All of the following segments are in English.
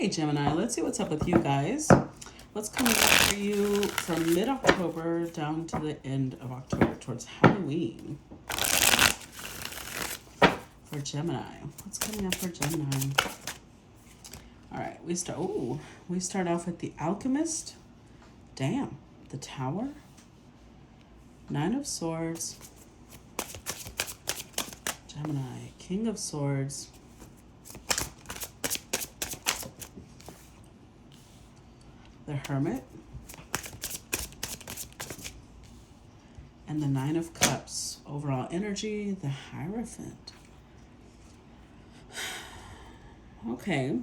Okay, Gemini, let's see what's up with you guys. What's coming up for you from mid-October down to the end of October towards Halloween for Gemini? What's coming up for Gemini? All right, we start off with the Alchemist. Damn, the Tower. Nine of Swords. Gemini, King of Swords. The Hermit. And the Nine of Cups. Overall energy, the Hierophant. Okay.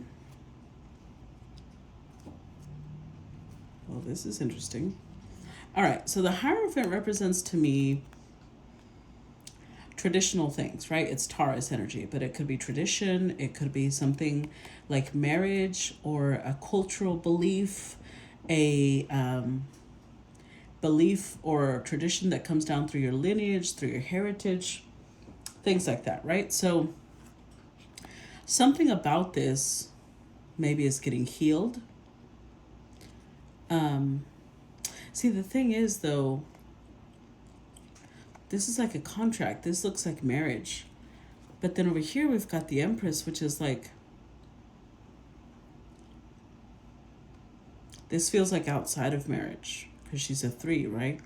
Well, this is interesting. All right, so the Hierophant represents to me traditional things, right? It's Taurus energy, but it could be tradition. It could be something like marriage or a cultural belief, a belief or tradition that comes down through your lineage, through your heritage, things like that, right? So something about this maybe is getting healed. See, the thing is, though, this is like a contract. This looks like marriage. But then over here, we've got the Empress, which is like, this feels like outside of marriage because she's a 3, right?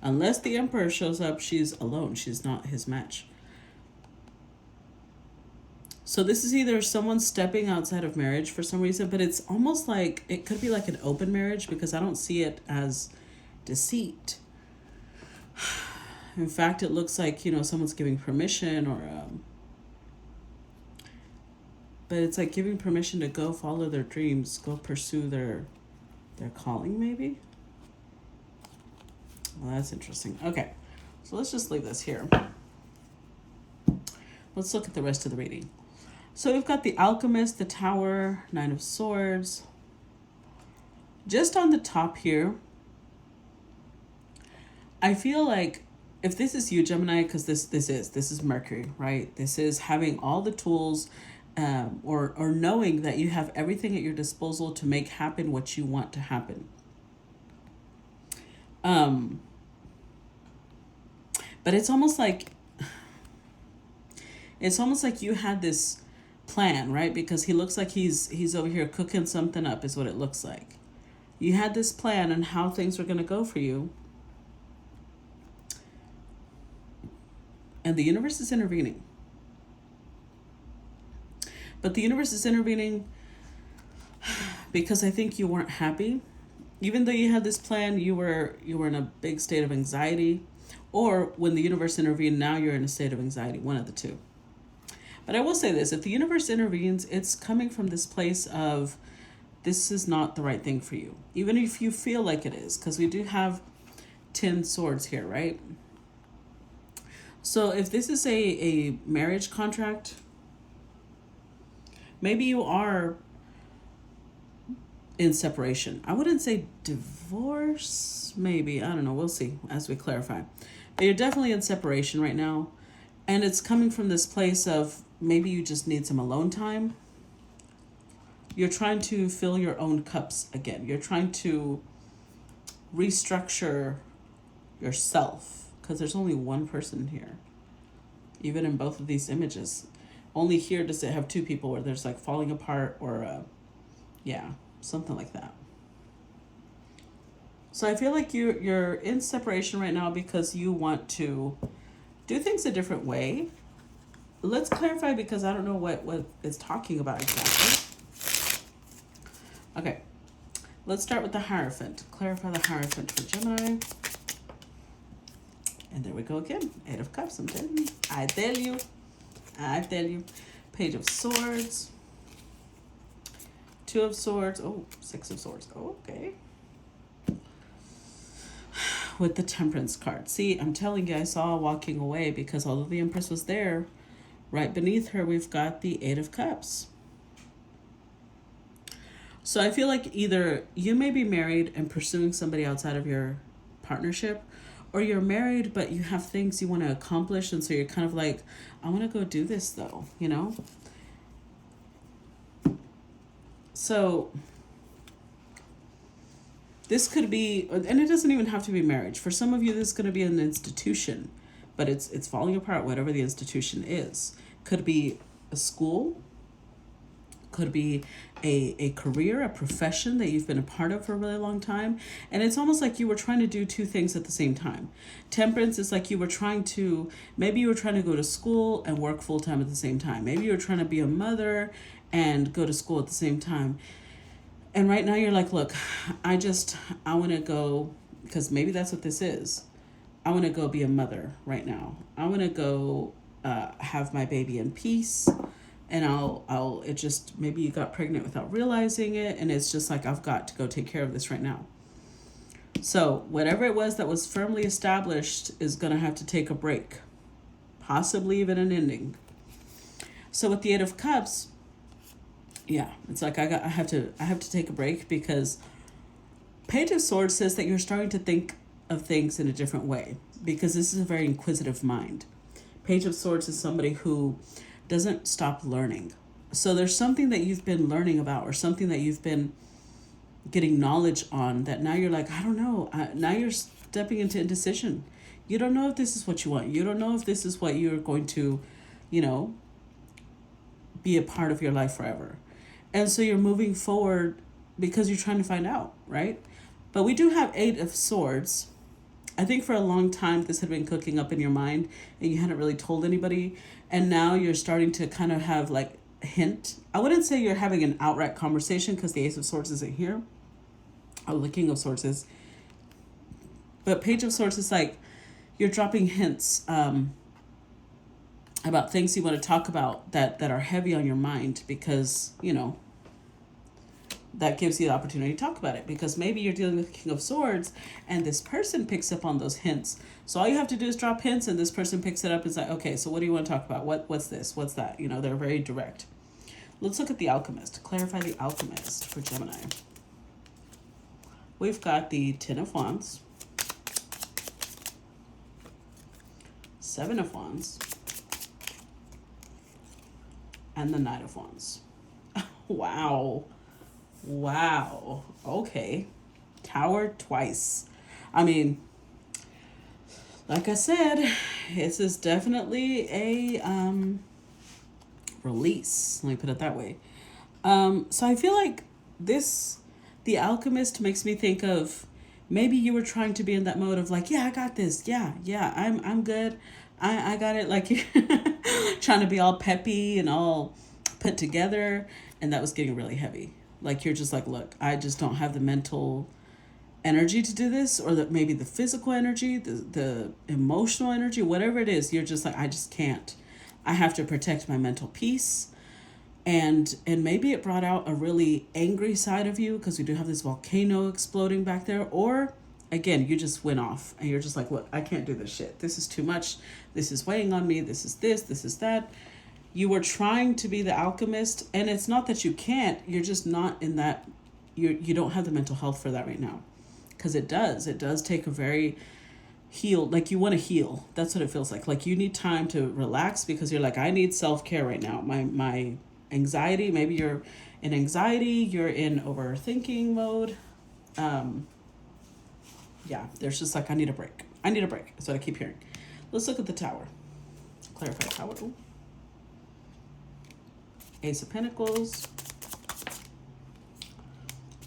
Unless the Emperor shows up, she's alone. She's not his match. So this is either someone stepping outside of marriage for some reason, but it's almost like it could be like an open marriage because I don't see it as deceit. In fact, it looks like, someone's giving permission or, but it's like giving permission to go follow their dreams, go pursue their calling maybe. Well, that's interesting. Okay, so let's just leave this here. Let's look at the rest of the reading. So we've got the Alchemist, the Tower, Nine of Swords. Just on the top here, I feel like if this is you, Gemini, because this is Mercury, right? This is having all the tools or knowing that you have everything at your disposal to make happen what you want to happen. But it's almost like you had this plan, right? Because he looks like he's over here cooking something up is what it looks like. You had this plan on how things were going to go for you. And the universe is intervening. But the universe is intervening because I think you weren't happy. Even though you had this plan, you were in a big state of anxiety. Or when the universe intervened, now you're in a state of anxiety, one of the two. But I will say this, if the universe intervenes, it's coming from this place of this is not the right thing for you. Even if you feel like it is, because we do have 10 swords here, right? So if this is a marriage contract, maybe you are in separation. I wouldn't say divorce, maybe. I don't know. We'll see as we clarify. But you're definitely in separation right now. And it's coming from this place of maybe you just need some alone time. You're trying to fill your own cups again. You're trying to restructure yourself. Because there's only one person here. Even in both of these images. Only here does it have 2 people where there's like falling apart or, something like that. So I feel like you're in separation right now because you want to do things a different way. Let's clarify because I don't know what it's talking about exactly. Okay, let's start with the Hierophant. Clarify the Hierophant for Gemini. And there we go again. 8 of Cups, I'm telling you. I tell you. Page of Swords. 2 of Swords. Oh, 6 of Swords. Oh, okay. With the Temperance card. See, I'm telling you, I saw walking away because although the Empress was there, right beneath her, we've got the 8 of Cups. So I feel like either you may be married and pursuing somebody outside of your partnership, or you're married, but you have things you want to accomplish. And so you're kind of like, I want to go do this though, So this could be, and it doesn't even have to be marriage. For some of you, this is going to be an institution, but it's falling apart, whatever the institution is. Could be a school, could be a career, a profession that you've been a part of for a really long time. And it's almost like you were trying to do two things at the same time. Temperance is like maybe you were trying to go to school and work full time at the same time. Maybe you were trying to be a mother and go to school at the same time. And right now you're like, look, I want to go, because maybe that's what this is. I want to go be a mother right now. I want to go have my baby in peace. And maybe you got pregnant without realizing it. And it's just like, I've got to go take care of this right now. So whatever it was that was firmly established is going to have to take a break, possibly even an ending. So with the Eight of Cups, yeah, it's like I have to take a break, because Page of Swords says that you're starting to think of things in a different way, because this is a very inquisitive mind. Page of Swords is somebody who doesn't stop learning. So there's something that you've been learning about, or something that you've been getting knowledge on, that now you're like, I don't know. Now you're stepping into indecision. You don't know if this is what you want. You don't know if this is what you're going to, be a part of your life forever. And so you're moving forward because you're trying to find out, right? But we do have Eight of Swords. I think for a long time this had been cooking up in your mind and you hadn't really told anybody. And now you're starting to kind of have like a hint. I wouldn't say you're having an outright conversation, because the Ace of Swords isn't here. Oh, the King of Swords is. But Page of Swords is like you're dropping hints about things you want to talk about that are heavy on your mind, because, that gives you the opportunity to talk about it, because maybe you're dealing with the King of Swords and this person picks up on those hints. So all you have to do is drop hints and this person picks it up and is like, okay, so what do you want to talk about? What's this? What's that? They're very direct. Let's look at the Alchemist. Clarify the Alchemist for Gemini. We've got the Ten of Wands, Seven of Wands, and the Knight of Wands. Wow. Okay. Tower twice. I mean, like I said, this is definitely a release. Let me put it that way. So I feel like the Alchemist makes me think of, maybe you were trying to be in that mode of like, yeah, I got this. Yeah, I'm good. I got it. Like trying to be all peppy and all put together. And that was getting really heavy. Like you're just like, look, I just don't have the mental energy to do this, or maybe the physical energy, the emotional energy, whatever it is. You're just like, I just can't. I have to protect my mental peace. And maybe it brought out a really angry side of you, because we do have this volcano exploding back there. Or again, you just went off and you're just like, look, I can't do this shit. This is too much. This is weighing on me. This is that. You were trying to be the Alchemist, and it's not that you can't, you're just not in that, you don't have the mental health for that right now. Because it does take a very healed, like you want to heal. That's what it feels like. Like you need time to relax, because you're like, I need self-care right now. My anxiety, maybe you're in anxiety, you're in overthinking mode. Yeah, there's just like, I need a break. That's what I keep hearing. Let's look at the Tower. Clarify Tower. Ooh. Ace of Pentacles,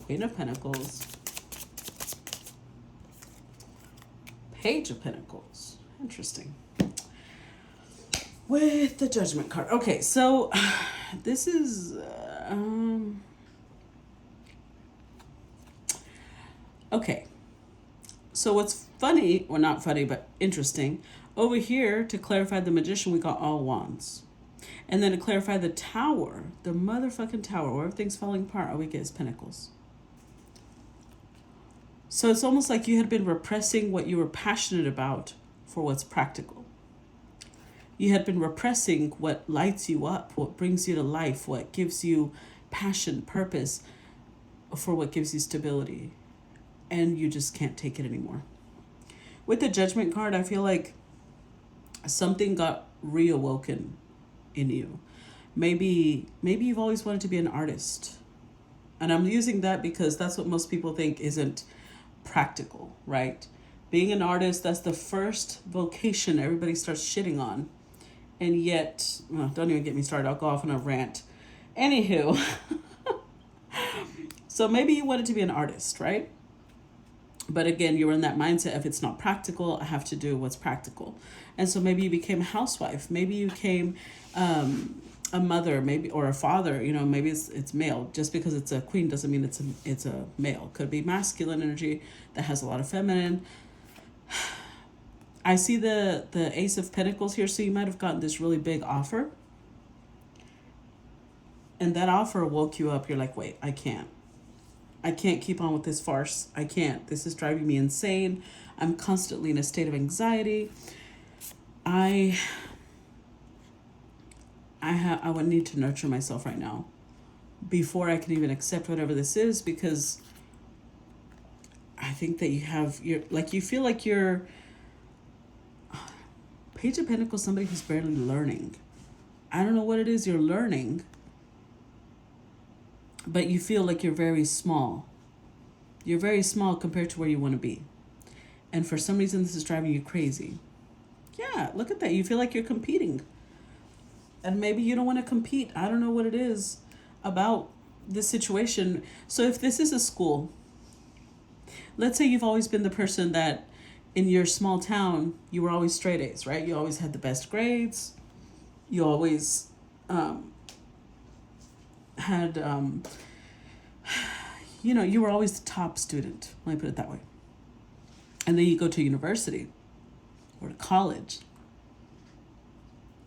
Queen of Pentacles, Page of Pentacles. Interesting. With the Judgment card. Okay, so this is okay. So what's funny, or not funny, but interesting, over here to clarify the Magician, we got all wands. And then to clarify the Tower, the motherfucking Tower, where everything's falling apart, all we get is Pentacles. So it's almost like you had been repressing what you were passionate about for what's practical. You had been repressing what lights you up, what brings you to life, what gives you passion, purpose, for what gives you stability. And you just can't take it anymore. With the Judgment card, I feel like something got reawoken in you. Maybe you've always wanted to be an artist. And I'm using that because that's what most people think isn't practical, right? Being an artist, that's the first vocation everybody starts shitting on. And yet, well, don't even get me started. I'll go off on a rant. Anywho, so maybe you wanted to be an artist, right? But again, you were in that mindset, if it's not practical, I have to do what's practical. And so maybe you became a housewife. Maybe you became a mother, maybe, or a father. You know, maybe it's male. Just because it's a queen doesn't mean it's a male. Could be masculine energy that has a lot of feminine. I see the Ace of Pentacles here, so you might have gotten this really big offer. And that offer woke you up. You're like, wait, I can't keep on with this farce. I can't. This is driving me insane. I'm constantly in a state of anxiety. I would need to nurture myself right now before I can even accept whatever this is, because I think that you feel like you're Page of Pentacles, somebody who's barely learning. I don't know what it is you're learning, but you feel like you're very small. You're very small compared to where you want to be. And for some reason, this is driving you crazy. Yeah, look at that. You feel like you're competing. And maybe you don't want to compete. I don't know what it is about this situation. So if this is a school, let's say you've always been the person that in your small town, you were always straight A's, right? You always had the best grades. You always had, you were always the top student. Let me put it that way. And then you go to university or to college.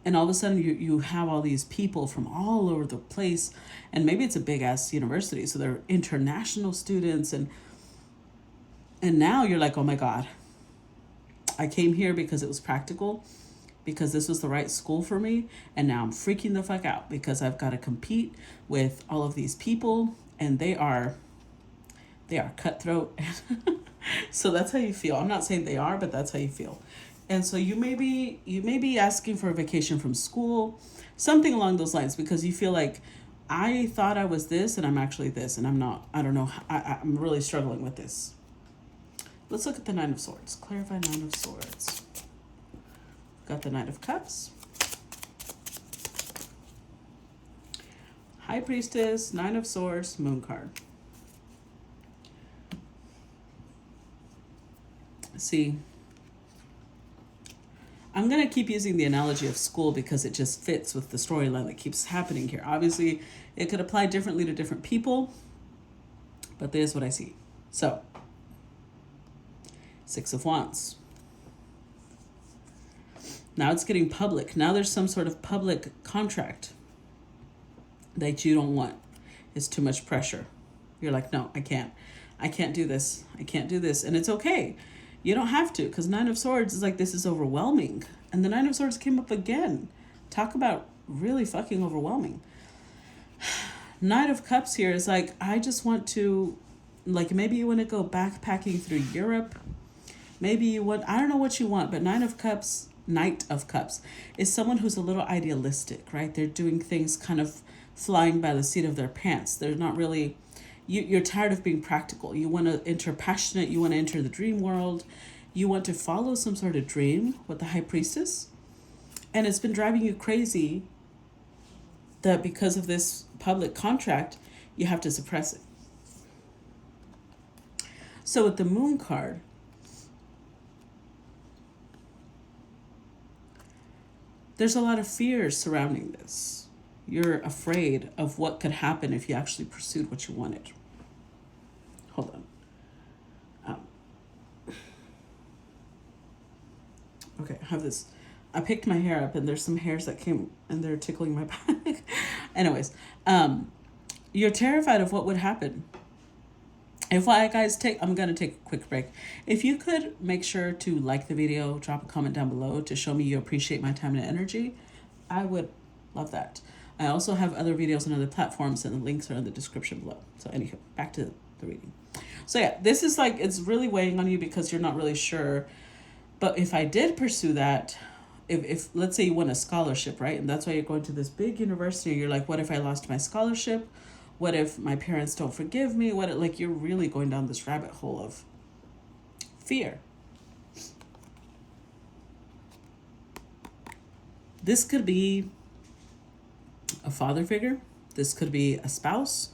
And all of a sudden you have all these people from all over the place. And maybe it's a big ass university. So they're international students. And now you're like, oh my God, I came here because it was practical, because this was the right school for me. And now I'm freaking the fuck out because I've got to compete with all of these people, and they are cutthroat. So that's how you feel. I'm not saying they are, but that's how you feel. And so you may be asking for a vacation from school, something along those lines, because you feel like, I thought I was this and I'm actually this, and I'm not. I don't know. I'm really struggling with this. Let's look at the Nine of Swords. Clarify Nine of Swords. Got the Knight of Cups. High Priestess, Nine of Swords, Moon card. See, I'm going to keep using the analogy of school because it just fits with the storyline that keeps happening here. Obviously, it could apply differently to different people, but there's what I see. So, Six of Wands. Now it's getting public. Now there's some sort of public contract that you don't want. It's too much pressure. You're like, no, I can't do this. I can't do this. And it's okay. You don't have to, because Nine of Swords is like, this is overwhelming. And the Nine of Swords came up again. Talk about really fucking overwhelming. Knight of Cups here is like, I just want to, like, maybe you want to go backpacking through Europe. Maybe you want, I don't know what you want, but Knight of Cups is someone who's a little idealistic, right? They're doing things kind of flying by the seat of their pants. They're not really, you're tired of being practical. You want to enter passionate. You want to enter the dream world. You want to follow some sort of dream with the High Priestess. And it's been driving you crazy that because of this public contract, you have to suppress it. So with the Moon card, there's a lot of fears surrounding this. You're afraid of what could happen if you actually pursued what you wanted. Hold on. Okay, I have this. I picked my hair up and there's some hairs that came and they're tickling my back. Anyways, you're terrified of what would happen. I'm going to take a quick break. If you could make sure to like the video, drop a comment down below to show me you appreciate my time and energy, I would love that. I also have other videos on other platforms and the links are in the description below. So anywho, back to the reading. So yeah, this is like, it's really weighing on you because you're not really sure. But if I did pursue that, if let's say you won a scholarship, right? And that's why you're going to this big university. You're like, what if I lost my scholarship? What if my parents don't forgive me? What, like, you're really going down this rabbit hole of fear. This could be a father figure. This could be a spouse.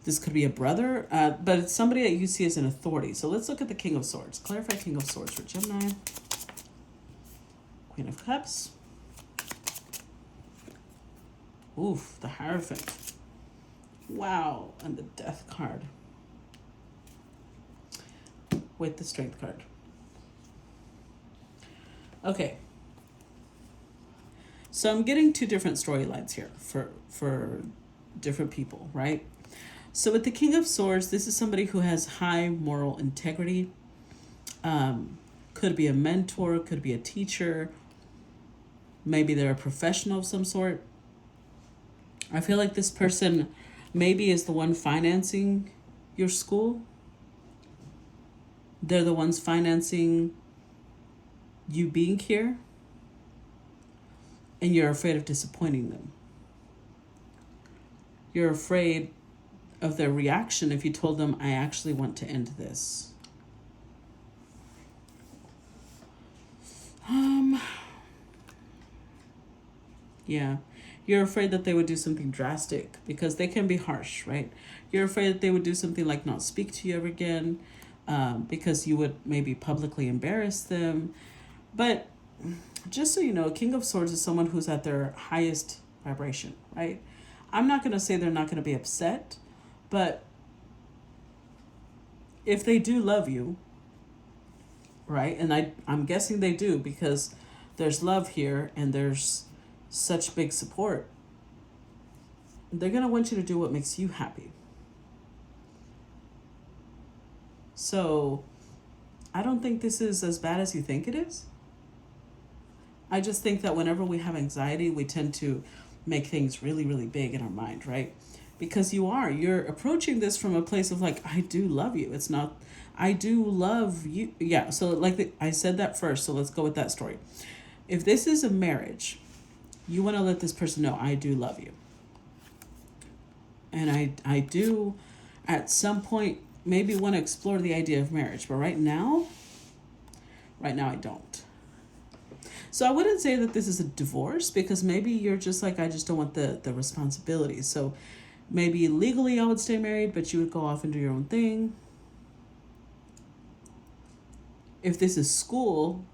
This could be a brother, but it's somebody that you see as an authority. So let's look at the King of Swords. Clarify King of Swords for Gemini. Queen of Cups. Oof, the Hierophant. Wow, and the Death card. With the Strength card. Okay. So I'm getting two different storylines here for different people, right? So with the King of Swords, this is somebody who has high moral integrity. Could be a mentor, could be a teacher. Maybe they're a professional of some sort. I feel like this person maybe is the one financing your school. They're the ones financing you being here. And you're afraid of disappointing them. You're afraid of their reaction if you told them, I actually want to end this. Yeah. You're afraid that they would do something drastic because they can be harsh, right? You're afraid that they would do something like not speak to you ever again because you would maybe publicly embarrass them. But just so you know, King of Swords is someone who's at their highest vibration, right? I'm not going to say they're not going to be upset, but if they do love you, right? And I'm guessing they do because there's love here and there's such big support. They're going to want you to do what makes you happy. So I don't think this is as bad as you think it is. I just think that whenever we have anxiety, we tend to make things really, really big in our mind, right? Because you're approaching this from a place of like, I do love you. It's not, I do love you. Yeah, so like I said that first, so let's go with that story. If this is a marriage, you want to let this person know, I do love you. And I do, at some point, maybe want to explore the idea of marriage. But right now I don't. So I wouldn't say that this is a divorce because maybe you're just like, I just don't want the responsibility. So maybe legally I would stay married, but you would go off and do your own thing. If this is school,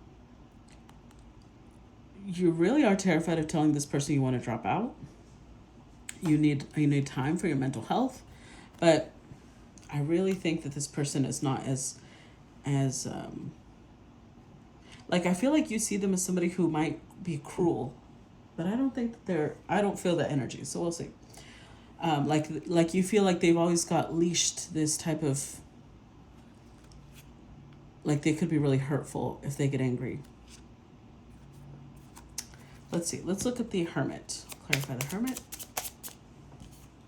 you really are terrified of telling this person you want to drop out. You need time for your mental health. But I really think that this person is not as like, I feel like you see them as somebody who might be cruel, but I don't think that I don't feel that energy. So we'll see. Like you feel like they've always got leashed this type of, like they could be really hurtful if they get angry. Let's see. Let's look at the Hermit. Clarify the Hermit.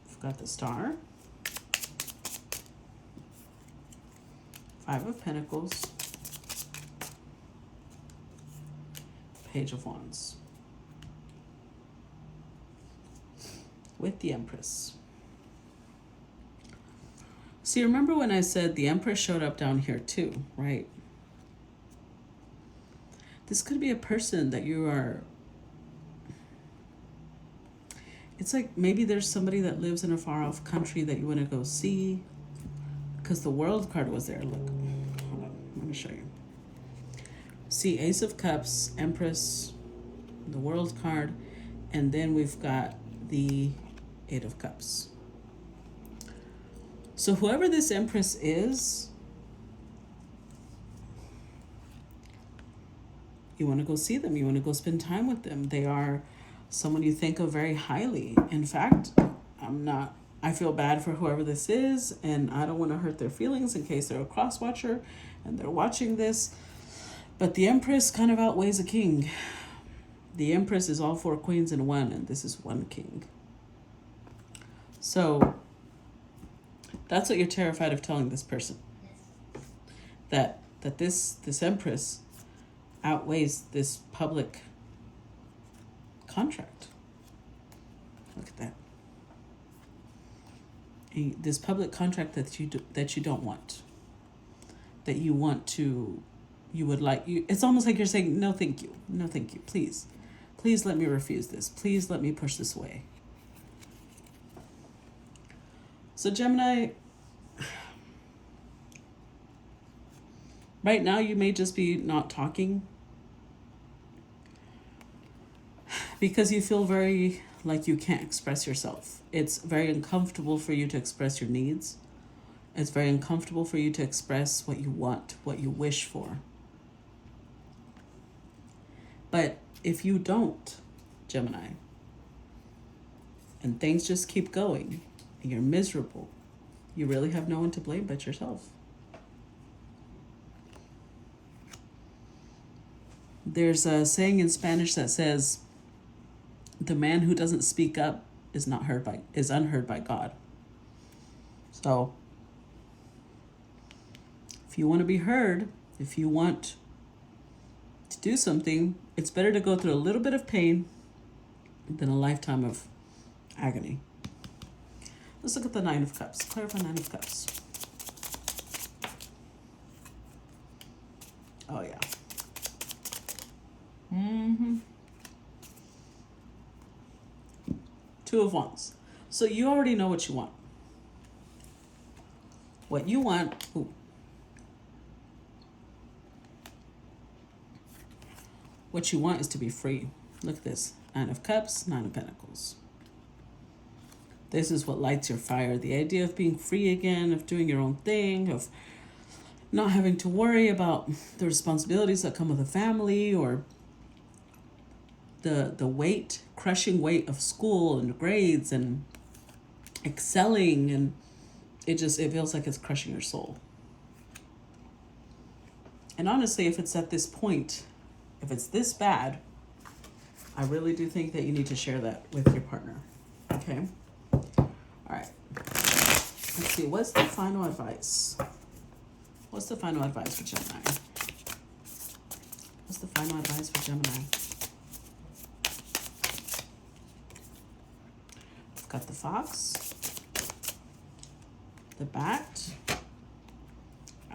We've got the Star. 5 of Pentacles. Page of Wands. With the Empress. See, remember when I said the Empress showed up down here too, right? This could be a person that you are... It's like maybe there's somebody that lives in a far off country that you want to go see. Because the World card was there. Look. Hold on. Let me show you. See, Ace of Cups, Empress, the World card, and then we've got the 8 of Cups. So whoever this Empress is, you want to go see them. You want to go spend time with them. They are someone you think of very highly. In fact, I feel bad for whoever this is, and I don't want to hurt their feelings in case they're a cross-watcher and they're watching this. But the Empress kind of outweighs a king. The Empress is all 4 queens in one, and this is 1 king. So that's what you're terrified of telling this person. That this Empress outweighs this public contract. Look at that. this public contract that you don't want, that you want to, you would like, you, it's almost like you're saying, no thank you, no thank you, please let me refuse this, please let me push this away. So Gemini, right now you may just be not talking because you feel very like you can't express yourself. It's very uncomfortable for you to express your needs. It's very uncomfortable for you to express what you want, what you wish for. But if you don't, Gemini, and things just keep going, and you're miserable, you really have no one to blame but yourself. There's a saying in Spanish that says, the man who doesn't speak up is unheard by God. So if you want to be heard, if you want to do something, it's better to go through a little bit of pain than a lifetime of agony. Let's look at the Nine of Cups. Clarify Nine of Cups. Oh, yeah. Two of Wands. So you already know what you want. What you want... Ooh. What you want is to be free. Look at this. Nine of Cups, Nine of Pentacles. This is what lights your fire. The idea of being free again, of doing your own thing, of not having to worry about the responsibilities that come with a family, or the weight, crushing weight of school and grades and excelling, and it feels like it's crushing your soul. And honestly, if it's at this point, if it's this bad, I really do think that you need to share that with your partner. Okay? All right. Let's see. What's the final advice? What's the final advice for Gemini? What's the final advice for Gemini? We've got the Fox, the Bat,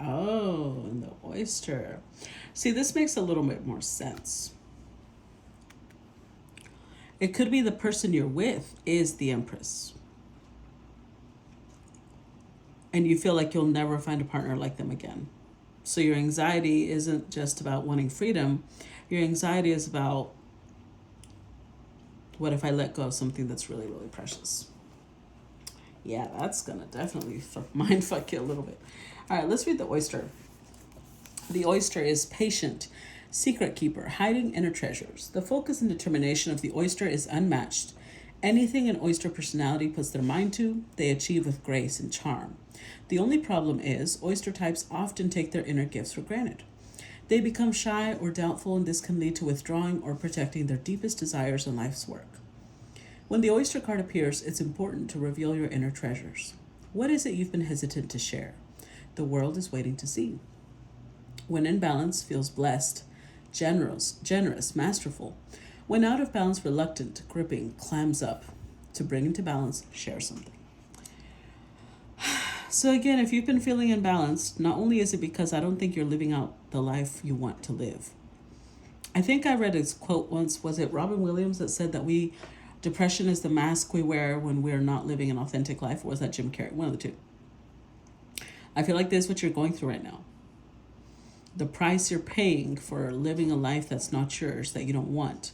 oh, and the Oyster. See, this makes a little bit more sense. It could be the person you're with is the Empress. And you feel like you'll never find a partner like them again. So your anxiety isn't just about wanting freedom. Your anxiety is about, what if I let go of something that's really, really precious? Yeah, that's going to definitely mind fuck you a little bit. All right, let's read the Oyster. The Oyster is patient, secret keeper, hiding inner treasures. The focus and determination of the Oyster is unmatched. Anything an Oyster personality puts their mind to, they achieve with grace and charm. The only problem is, Oyster types often take their inner gifts for granted. They become shy or doubtful, and this can lead to withdrawing or protecting their deepest desires in life's work. When the Oyster card appears, it's important to reveal your inner treasures. What is it you've been hesitant to share? The world is waiting to see. When in balance, feels blessed, generous, masterful. When out of balance, reluctant, gripping, clams up. To bring into balance, share something. So again, if you've been feeling imbalanced, not only is it because I don't think you're living out the life you want to live. I think I read his quote once. Was it Robin Williams that said that depression is the mask we wear when we're not living an authentic life? Or was that Jim Carrey? One of the two. I feel like this is what you're going through right now. The price you're paying for living a life that's not yours, that you don't want,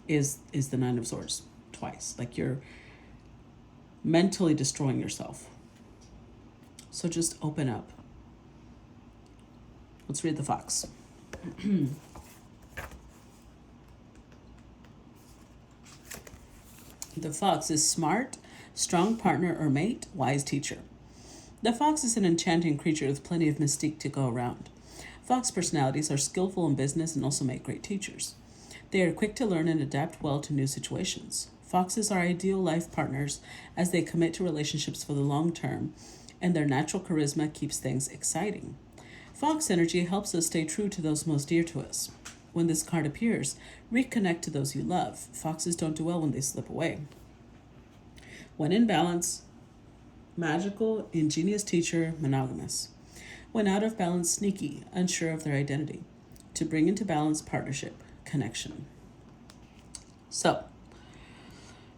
is the Nine of Swords twice. Like you're mentally destroying yourself. So just open up. Let's read the Fox. The Fox is smart, strong partner or mate, wise teacher. The Fox is an enchanting creature with plenty of mystique to go around. Fox personalities are skillful in business and also make great teachers. They are quick to learn and adapt well to new situations. Foxes are ideal life partners as they commit to relationships for the long term, and their natural charisma keeps things exciting. Fox energy helps us stay true to those most dear to us. When this card appears, reconnect to those you love. Foxes don't do well when they slip away. When in balance, magical, ingenious teacher, monogamous. When out of balance, sneaky, unsure of their identity. To bring into balance, partnership, connection. So,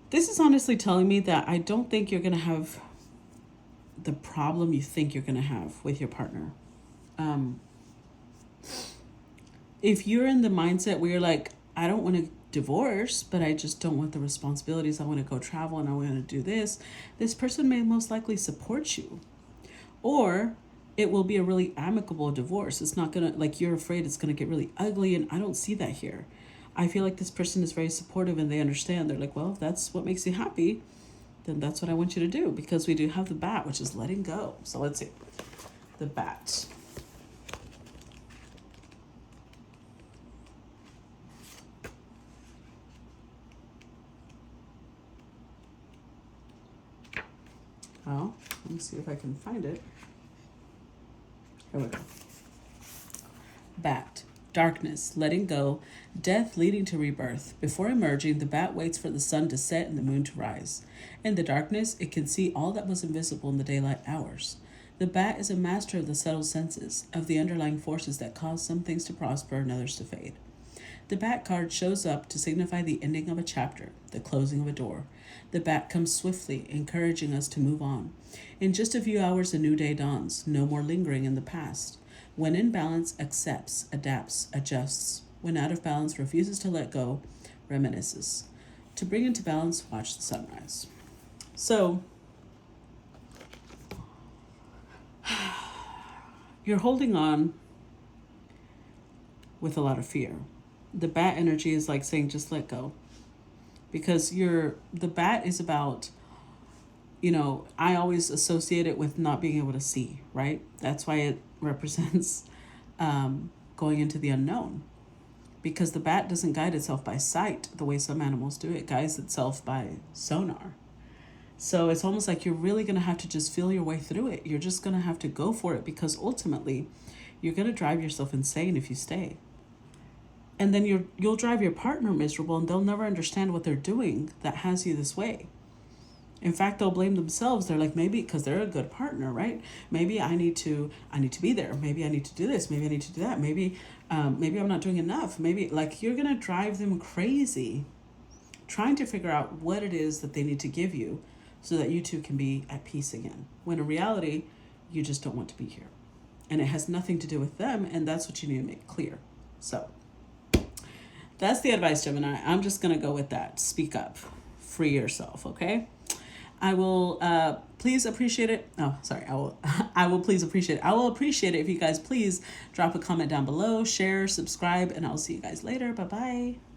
this is honestly telling me that I don't think you're going to have the problem you think you're going to have with your partner. If you're in the mindset where you're like, I don't want to divorce, but I just don't want the responsibilities. I want to go travel and I want to do this person may most likely support you. Or it will be a really amicable divorce. It's not going to, like, you're afraid it's going to get really ugly, and I don't see that here. I feel like this person is very supportive and they understand. They're like, well, if that's what makes you happy, then that's what I want you to do, because we do have the bat, which is letting go. So let's see. The bat. Oh, let me see if I can find it. Here we go. Bat. Darkness, letting go, death leading to rebirth. Before emerging, the bat waits for the sun to set and the moon to rise. In the darkness, it can see all that was invisible in the daylight hours. The bat is a master of the subtle senses, of the underlying forces that cause some things to prosper and others to fade. The bat card shows up to signify the ending of a chapter, the closing of a door. The bat comes swiftly, encouraging us to move on. In just a few hours, a new day dawns, no more lingering in the past. When in balance, accepts, adapts, adjusts. When out of balance, refuses to let go, reminisces. To bring into balance, watch the sunrise. So, you're holding on with a lot of fear. The bat energy is like saying, just let go. Because the bat is about, I always associate it with not being able to see, right? That's why it represents going into the unknown, because the bat doesn't guide itself by sight the way some animals do. It guides itself by sonar. So it's almost like you're really going to have to just feel your way through it. You're just going to have to go for it, because ultimately you're going to drive yourself insane if you stay. And then you'll drive your partner miserable, and they'll never understand what they're doing that has you this way. In fact, they'll blame themselves. They're like, maybe because they're a good partner, right? Maybe I need to be there. Maybe I need to do this. Maybe I need to do that. Maybe I'm not doing enough. Maybe, like, you're going to drive them crazy trying to figure out what it is that they need to give you so that you two can be at peace again. When in reality, you just don't want to be here. And it has nothing to do with them, and that's what you need to make clear. So that's the advice, Gemini. I'm just going to go with that. Speak up. Free yourself, okay? I will please appreciate it. Oh, sorry. I will please appreciate it. I will appreciate it if you guys please drop a comment down below, share, subscribe, and I'll see you guys later. Bye-bye.